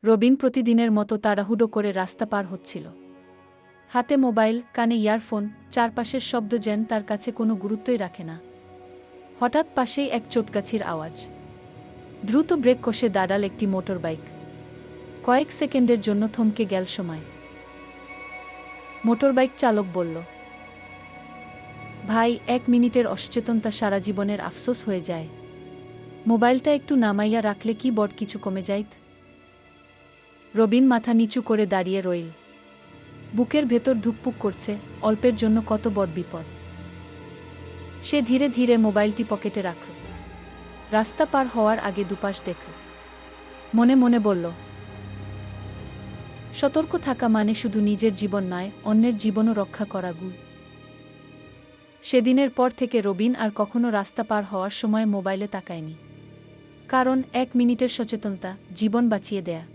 রবিন প্রতিদিনের মতো তাড়াহুড়ো করে রাস্তা পার হচ্ছিল। হাতে মোবাইল, কানে ইয়ারফোন, চারপাশের শব্দ যেন তার কাছে কোনো গুরুত্বই রাখে না। হঠাৎ পাশেই এক চোটগাছির আওয়াজ। দ্রুত ব্রেক কষে দাঁড়াল একটি মোটর বাইক। কয়েক সেকেন্ডের জন্য থমকে গেল সময়। মোটরবাইক চালক বলল, ভাই, 1 মিনিটের অসচেতনতা সারা জীবনের আফসোস হয়ে যায়। মোবাইলটা একটু নামাইয়া রাখলে কি বড় কিছু কমে যাইত? রবিন মাথা নিচু করে দাঁড়িয়ে রইল। বুকের ভেতর ধুকপুক করছে, অল্পের জন্য কত বড় বিপদ। সে ধীরে ধীরে মোবাইলটি পকেটে রাখল। রাস্তা পার হওয়ার আগে দুপাশ দেখল। মনে মনে বলল, সতর্ক থাকা মানে শুধু নিজের জীবন নয়, অন্যের জীবনও রক্ষা করা। সেদিনের পর থেকে রবিন আর কখনো রাস্তা পার হওয়ার সময় মোবাইলে তাকায়নি। কারণ 1 মিনিটের সচেতনতা জীবন বাঁচিয়ে দেয়া।